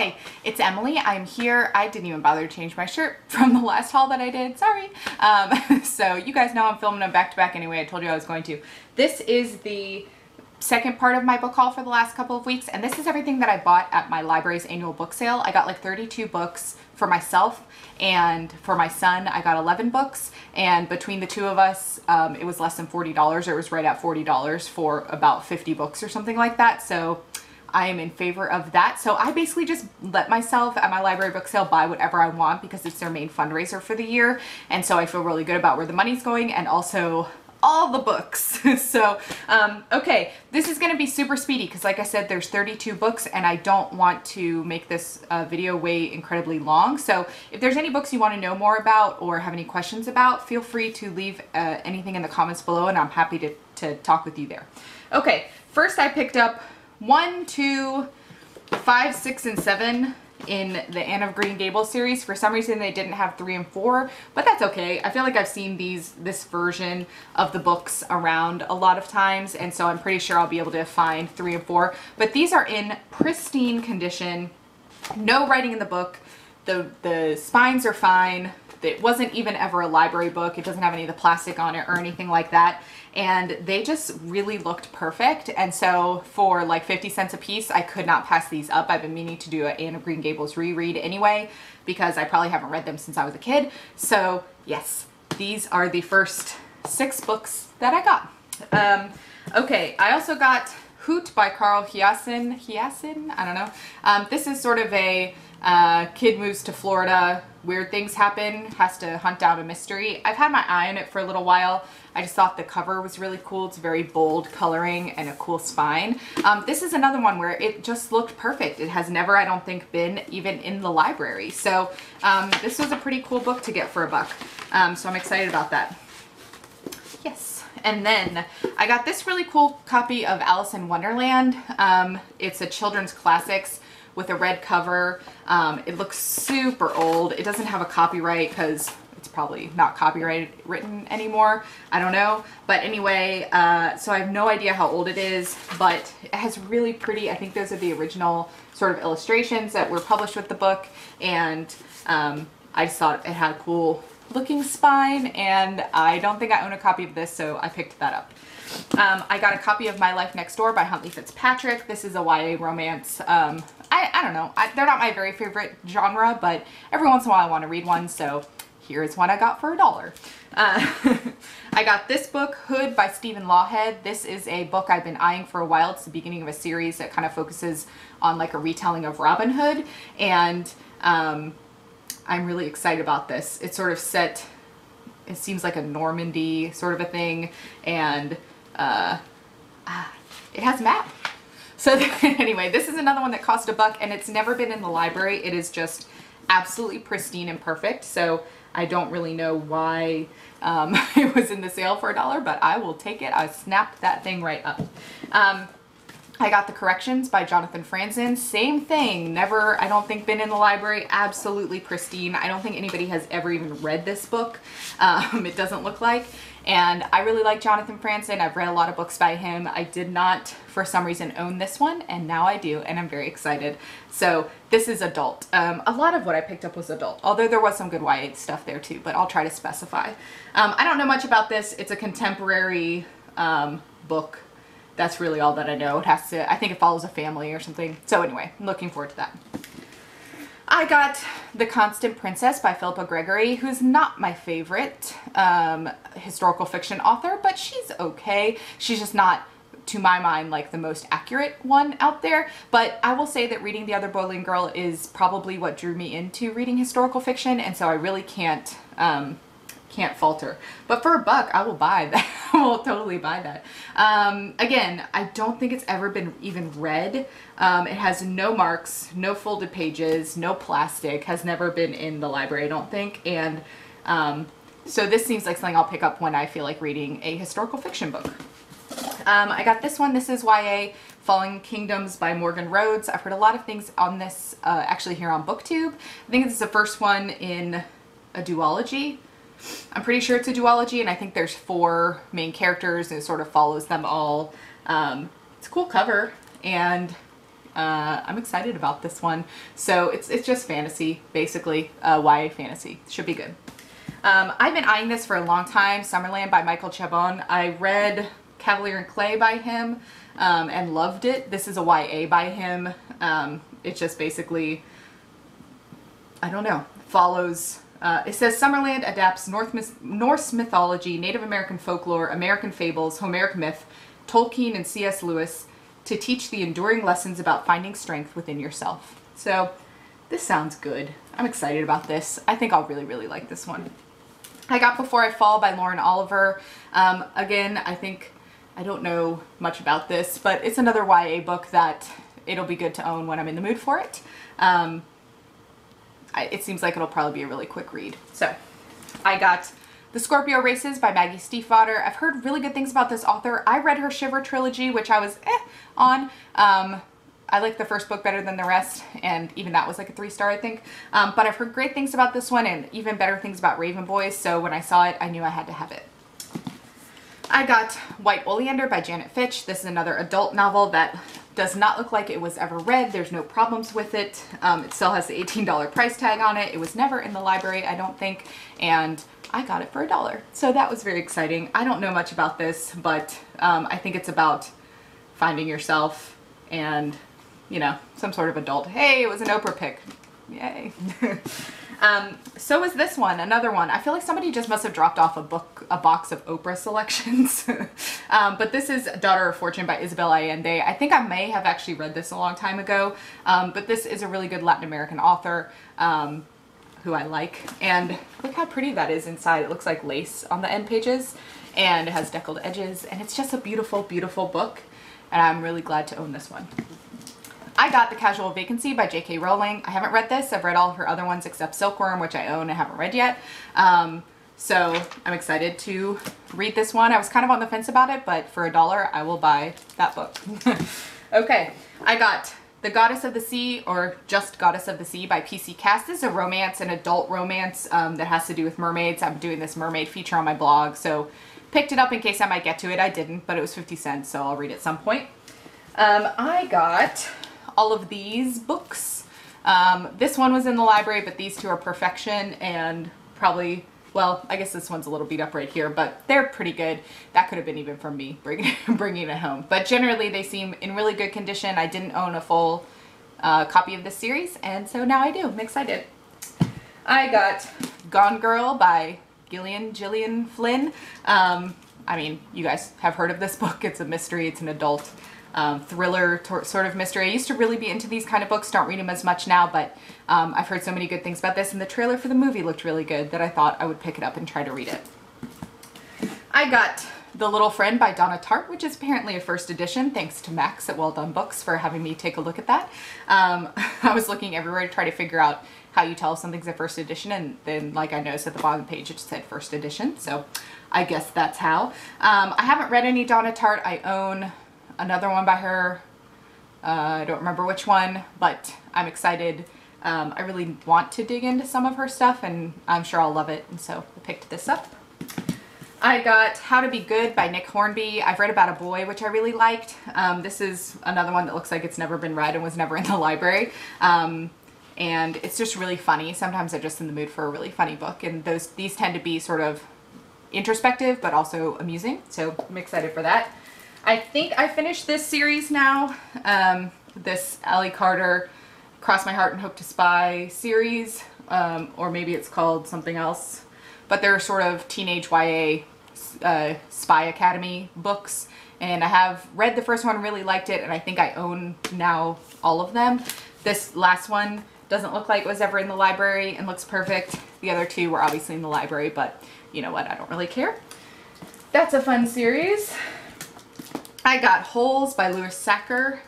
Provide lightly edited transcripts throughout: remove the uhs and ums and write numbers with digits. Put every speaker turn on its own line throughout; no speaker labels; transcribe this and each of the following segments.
Hi, it's Emily. I'm here. I didn't even bother to change my shirt from the last haul that I did. Sorry. So you guys know I'm filming them back to back anyway. I told you I was going to. This is the second part of my book haul for the last couple of weeks, and this is everything that I bought at my library's annual book sale. I got like 32 books for myself, and for my son I got 11 books, and between the two of us it was less than $40, or it was right at $40 for about 50 books or something like that. So I am in favor of that. So I basically just let myself at my library book sale buy whatever I want because it's their main fundraiser for the year, and so I feel really good about where the money's going and also all the books. So okay, this is going to be super speedy because like I said, there's 32 books and I don't want to make this video way incredibly long. So if there's any books you want to know more about or have any questions about, feel free to leave anything in the comments below and I'm happy to talk with you there. Okay, first I picked up 1, 2, 5, 6, and 7 in the Anne of Green Gables series. For some reason they didn't have 3 and 4, but that's okay. I feel like I've seen this version of the books around a lot of times, and so I'm pretty sure I'll be able to find 3 and 4. But these are in pristine condition. No writing in the book. The spines are fine. It wasn't even ever a library book. It doesn't have any of the plastic on it or anything like that. And they just really looked perfect. And so for like 50 cents a piece, I could not pass these up. I've been meaning to do an Anne of Green Gables reread anyway, because I probably haven't read them since I was a kid. So yes, these are the first 6 books that I got. Okay, I also got Hoot by Carl Hiaasen. Hiaasen? I don't know. This is sort of a kid moves to Florida, weird things happen, has to hunt down a mystery. I've had my eye on it for a little while. I just thought the cover was really cool. It's very bold coloring and a cool spine. This is another one where it just looked perfect. It has never, I don't think, been even in the library. So this was a pretty cool book to get for $1. So I'm excited about that. Yes. And then I got this really cool copy of Alice in Wonderland. It's a children's classics with a red cover. It looks super old. It doesn't have a copyright because it's probably not copyright written anymore. I don't know. But anyway, so I have no idea how old it is, but it has really pretty, I think those are the original sort of illustrations that were published with the book. And I just thought it had a cool looking spine, and I don't think I own a copy of this, so I picked that up. I got a copy of My Life Next Door by Huntley Fitzpatrick. This is a YA romance. I don't know. They're not my very favorite genre, but every once in a while I want to read one, so here's one I got for $1. I got this book, Hood by Stephen Lawhead. This is a book I've been eyeing for a while. It's the beginning of a series that kind of focuses on like a retelling of Robin Hood, and I'm really excited about this. It's sort of set, it seems like a Normandy sort of a thing, and it has a map. So anyway, this is another one that cost $1 and it's never been in the library. It is just absolutely pristine and perfect. So I don't really know why it was in the sale for $1, but I will take it. I snapped that thing right up. I got The Corrections by Jonathan Franzen. Same thing. Never, I don't think, been in the library. Absolutely pristine. I don't think anybody has ever even read this book. It doesn't look like. And I really like Jonathan Franzen. I've read a lot of books by him. I did not, for some reason, own this one, and now I do, and I'm very excited. So this is adult. A lot of what I picked up was adult, although there was some good YA stuff there too, but I'll try to specify. I don't know much about this. It's a contemporary book. That's really all that I know. It has to, I think it follows a family or something. So anyway, I'm looking forward to that. I got The Constant Princess by Philippa Gregory, who's not my favorite historical fiction author, but she's okay. She's just not, to my mind, like the most accurate one out there. But I will say that reading The Other Boiling Girl is probably what drew me into reading historical fiction, and so I really can't falter. But for $1, I will buy that. I will totally buy that. Again, I don't think it's ever been even read. It has no marks, no folded pages, no plastic, has never been in the library, I don't think. And so this seems like something I'll pick up when I feel like reading a historical fiction book. I got this one. This is YA Fallen Kingdoms by Morgan Rhodes. I've heard a lot of things on this actually here on BookTube. I think this is the first one in a duology. I'm pretty sure it's a duology, and I think there's 4 main characters and it sort of follows them all. It's a cool cover, and I'm excited about this one. So it's just fantasy, basically, YA fantasy. Should be good. I've been eyeing this for a long time, Summerland by Michael Chabon. I read Cavalier and Clay by him and loved it. This is a YA by him. It's just basically, I don't know, follows, it says Summerland adapts Norse mythology, Native American folklore, American fables, Homeric myth, Tolkien and C.S. Lewis to teach the enduring lessons about finding strength within yourself. So this sounds good. I'm excited about this. I think I'll really, really like this one. I got Before I Fall by Lauren Oliver. Again, I don't know much about this, but it's another YA book that it'll be good to own when I'm in the mood for it. It seems like it'll probably be a really quick read. So I got The Scorpio Races by Maggie Stiefvater. I've heard really good things about this author. I read her Shiver trilogy, which I was on. I like the first book better than the rest, and even that was like a 3-star, I think. But I've heard great things about this one and even better things about Raven Boys, so when I saw it, I knew I had to have it. I got White Oleander by Janet Fitch. This is another adult novel that does not look like it was ever read. There's no problems with it. It still has the $18 price tag on it. It was never in the library, I don't think, and I got it for $1. So that was very exciting. I don't know much about this, but I think it's about finding yourself and, you know, some sort of adult. Hey, it was an Oprah pick. Yay. So is this one, another one. I feel like somebody just must have dropped off a box of Oprah selections. But this is Daughter of Fortune by Isabel Allende. I think I may have actually read this a long time ago, but this is a really good Latin American author who I like. And look how pretty that is inside. It looks like lace on the end pages, and it has deckled edges, and it's just a beautiful, beautiful book, and I'm really glad to own this one. I got The Casual Vacancy by J.K. Rowling. I haven't read this. I've read all of her other ones except Silkworm, which I own and haven't read yet. So I'm excited to read this one. I was kind of on the fence about it, but for $1, I will buy that book. Okay, I got The Goddess of the Sea, or just Goddess of the Sea by P.C. Cass. This is a romance, an adult romance that has to do with mermaids. I'm doing this mermaid feature on my blog, so picked it up in case I might get to it. I didn't, but it was 50 cents, so I'll read it at some point. I got all of these books. This one was in the library, but these two are perfection and probably, well, I guess this one's a little beat up right here, but they're pretty good. That could have been even from me bringing it home. But generally they seem in really good condition. I didn't own a full copy of this series, and so now I do. I'm excited. I got Gone Girl by Gillian Flynn. I mean, you guys have heard of this book. It's a mystery. It's an adult thriller sort of mystery. I used to really be into these kind of books. Don't read them as much now, but I've heard so many good things about this, and the trailer for the movie looked really good that I thought I would pick it up and try to read it. I got The Little Friend by Donna Tartt, which is apparently a first edition. Thanks to Max at Well Done Books for having me take a look at that. I was looking everywhere to try to figure out how you tell if something's a first edition, and then, like, I noticed at the bottom of the page it said first edition, so I guess that's how. I haven't read any Donna Tartt. I own another one by her. I don't remember which one, but I'm excited. I really want to dig into some of her stuff, and I'm sure I'll love it, and so I picked this up. I got How to Be Good by Nick Hornby. I've read about a boy, which I really liked. This is another one that looks like it's never been read and was never in the library. And it's just really funny. Sometimes I'm just in the mood for a really funny book, and these tend to be sort of introspective but also amusing, so I'm excited for that. I think I finished this series now, this Ally Carter Cross My Heart and Hope to Spy series, or maybe it's called something else, but they're sort of teenage YA spy academy books, and I have read the first one, really liked it, and I think I own now all of them. This last one doesn't look like it was ever in the library and looks perfect. The other two were obviously in the library, but you know what, I don't really care. That's a fun series. I got Holes by Louis Sachar.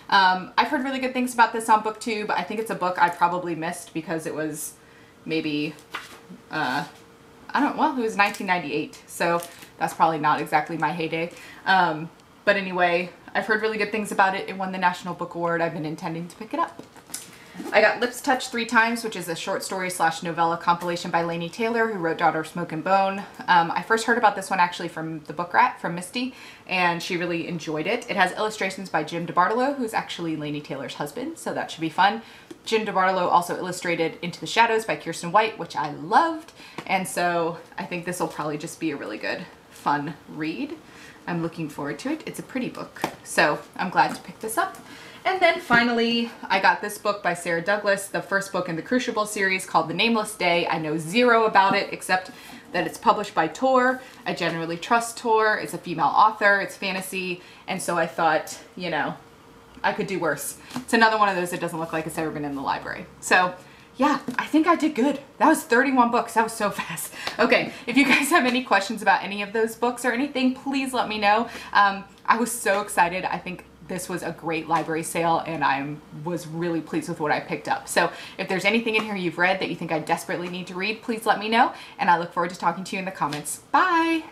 I've heard really good things about this on BookTube. I think it's a book I probably missed because it was maybe, it was 1998, so that's probably not exactly my heyday. But anyway, I've heard really good things about it. It won the National Book Award. I've been intending to pick it up. I got Lips Touched 3 Times, which is a short story / novella compilation by Laini Taylor, who wrote Daughter of Smoke and Bone. I first heard about this one actually from the Book Rat, from Misty, and she really enjoyed it. It has illustrations by Jim DeBartolo, who's actually Laini Taylor's husband, so that should be fun. Jim DeBartolo also illustrated Into the Shadows by Kirsten White, which I loved, and so I think this will probably just be a really good, fun read. I'm looking forward to it. It's a pretty book, so I'm glad to pick this up. And then finally, I got this book by Sarah Douglas, the first book in the Crucible series called The Nameless Day. I know zero about it except that it's published by Tor. I generally trust Tor. It's a female author, it's fantasy, and so I thought, you know, I could do worse. It's another one of those that doesn't look like it's ever been in the library. So yeah, I think I did good. That was 31 books. That was so fast. Okay, if you guys have any questions about any of those books or anything, please let me know. I was so excited. I think this was a great library sale and I was really pleased with what I picked up. So if there's anything in here you've read that you think I desperately need to read, please let me know, and I look forward to talking to you in the comments. Bye!